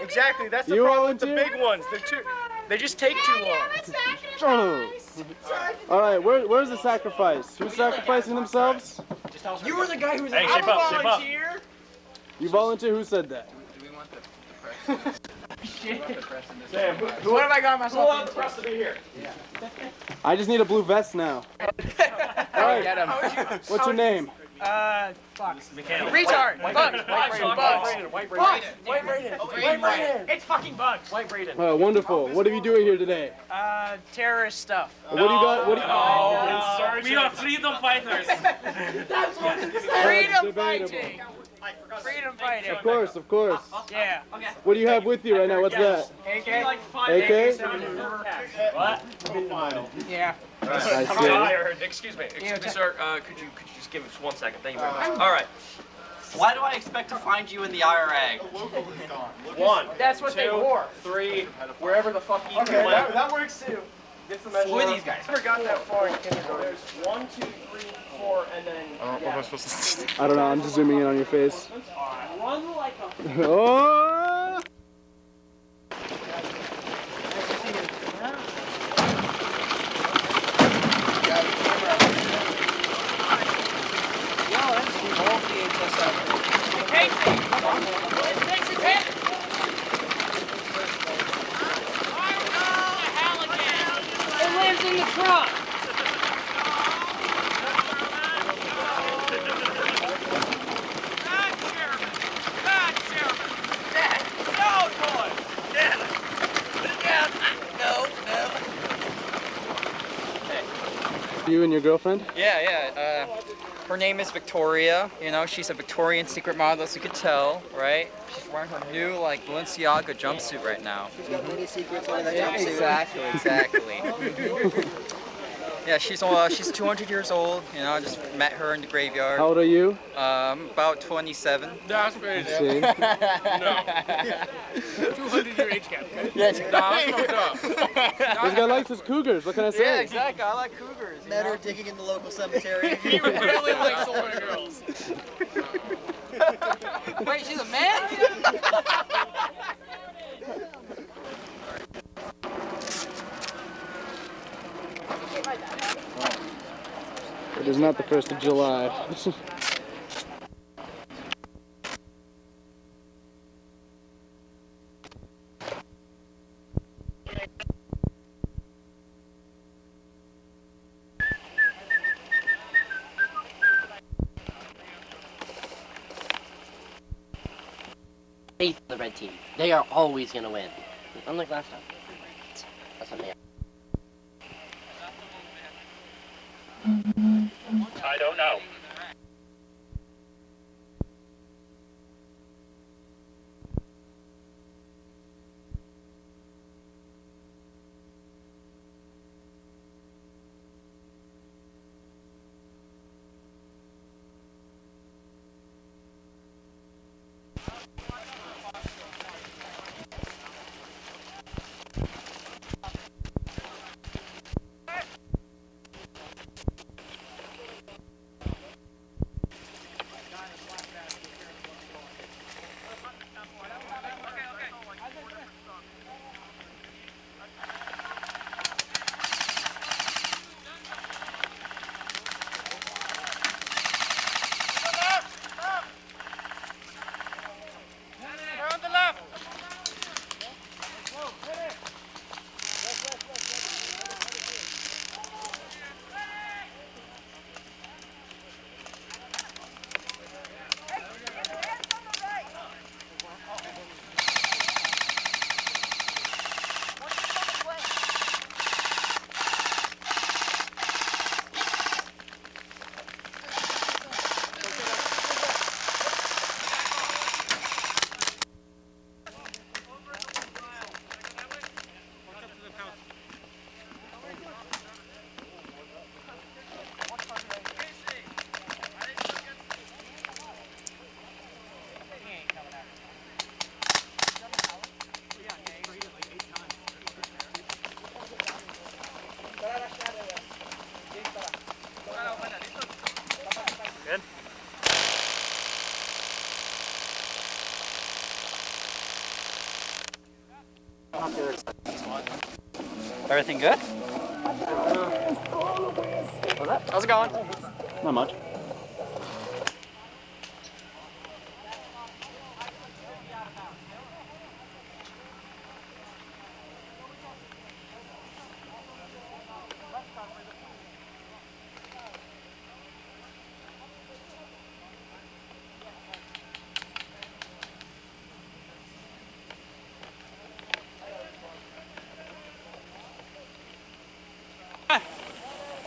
Exactly. That's the problem with the big ones. They just take too long. All right, where's the sacrifice? Who's sacrificing themselves? You were the guy who was like, I'm a volunteer. You volunteer? Who said that? Do we want the press? Shit. Sam, What have I got myself who the press to be here? Yeah. I just need a blue vest now. All right. Get him. What's your name? Fuck. Retard. Bugs. White Braden. It's fucking Bugs. White Braden. Wonderful. What are you doing here today? Terrorist stuff. What do you got? We are freedom fighters. Freedom fighting. Freedom fighting. Of course. Yeah. What do you have with you right now? What's that? AK? AK? What? Yeah. I see. Excuse me, sir. Could you just give us 1 second? Thank you very much. All right. Why do I expect to find you in the IRA? 1. That's what they wore. 3. Wherever the fuck you Okay, went. that works too. Get the measure. Who are these guys? Never got that far in kindergarten. There's 1, 2, 3, 4, and then. I don't know. I'm just zooming in on your face. Run like a. Oh! In the truck. You and your girlfriend? Yeah. Her name is Victoria. You know, she's a Victorian secret model, as you could tell, right? She's wearing her new, like, Balenciaga jumpsuit right now. She's got many secrets on that jumpsuit. Exactly. Yeah, she's 200 years old. You know, I just met her in the graveyard. How old are you? About 27. That's crazy. See? No. 200-year age gap. Yes. This guy likes his cougars. What can I say? Yeah, exactly. I like cougars. Met her digging in the local cemetery. He really likes older girls. Wait, she's a man? It is not the 1st of July. Faith in the red team. They are always going to win. Unlike last time. That's what they are. I don't know. Everything good? How's it going? Not much.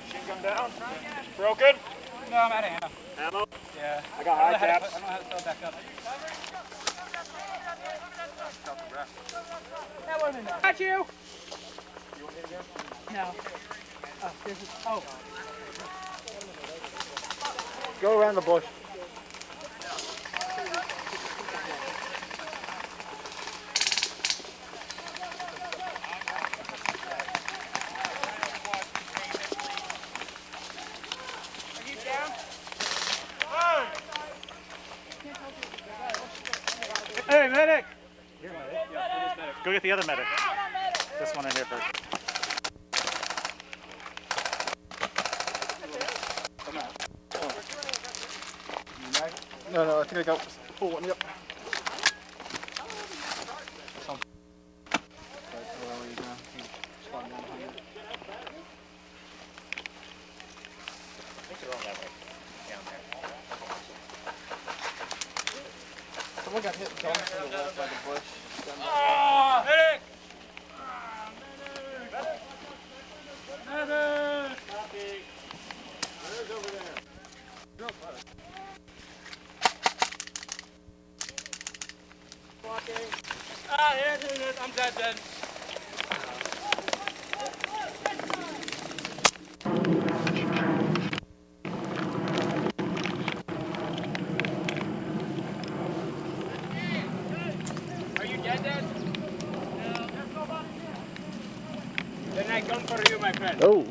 Machine gun down. Broken? No, I'm out of ammo. Ammo? Yeah. I got high I caps. don't know how to throw it back up. Got you! No. Oh, this is, oh. Go around the bush. Hey, medic! Go get the other medic. This one in here first. No, I think I got full one. Yep. Someone got hit down to the left by the bush. Oh, medic! Ah, yeah, I'm dead. Are you dead? No, there's nobody here. Then I come for you, my friend. Oh.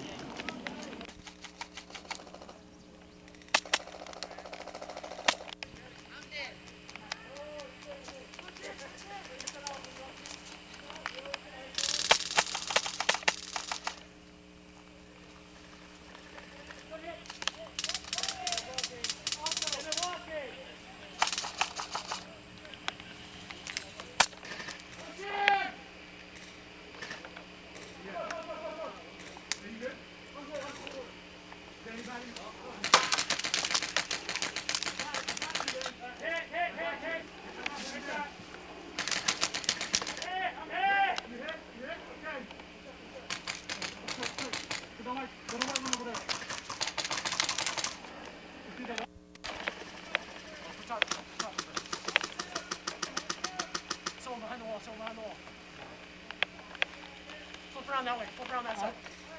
Flip around that way. Flip around that side.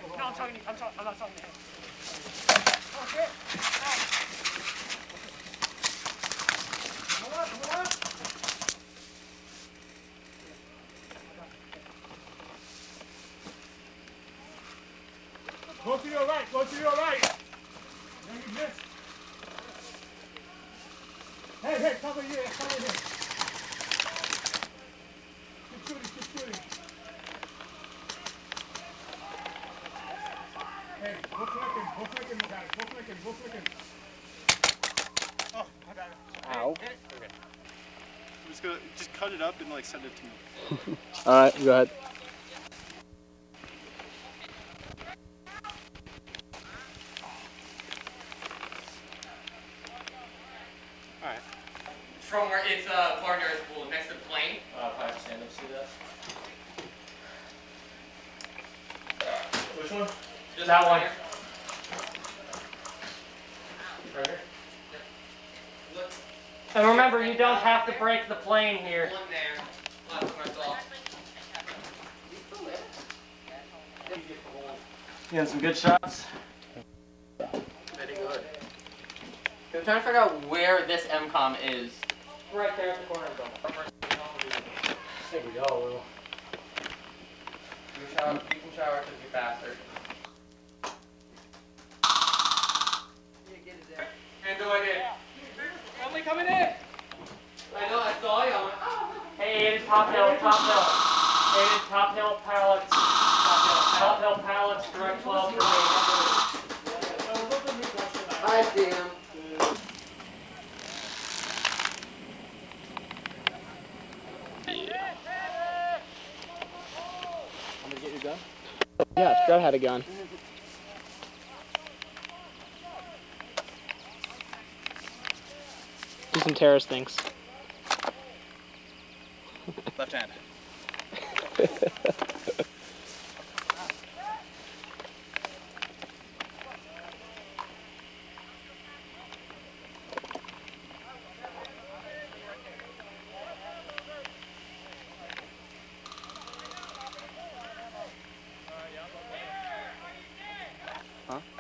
No, I'm talking to you. I'm not talking to him. Oh, shit. Go to your right. Go to your right. Then you miss. Hey, cover here. Cover here. Keep shooting. Hey, go flicking, you guys. Go flicking. Oh, I got it. Ow. Hey. Okay. Just cut it up and like send it to me. Alright, go ahead. Alright. From where it's Florida Pool next to the plane. Probably stand up, see that. Which one? Just that one. Right here? Look. And remember, you don't have to break the plane here. One there. Last one, that's all. You had some good shots. Very good. I'm trying to figure out where this MCOM is. Right there at the corner of the building. I think we all will. You can shower because you're faster. And do I did. Family coming in. I know, I saw you. I went, oh. Hey, it is top hill. It is top hill pallets. Top hill. Uphill pallets, direct 12 for me. I see him. I'm gonna get your gun. Yeah, Scrub had a gun. Do some terrorist things. Left hand.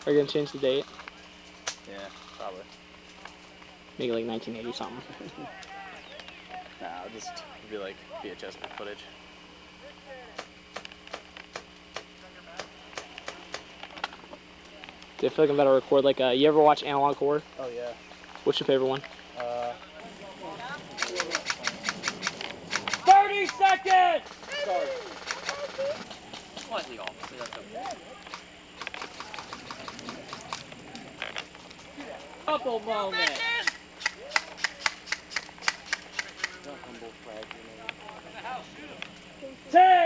Are you gonna change the date? Yeah, probably. Make it like 1980 something. Nah, I'll just be like VHS footage. Do you feel like I'm about to record like you ever watch Analog Horror? Oh yeah. What's your favorite one? 30 seconds! Slightly off, so that's okay. Couple moments. The humble flag, you know. 10!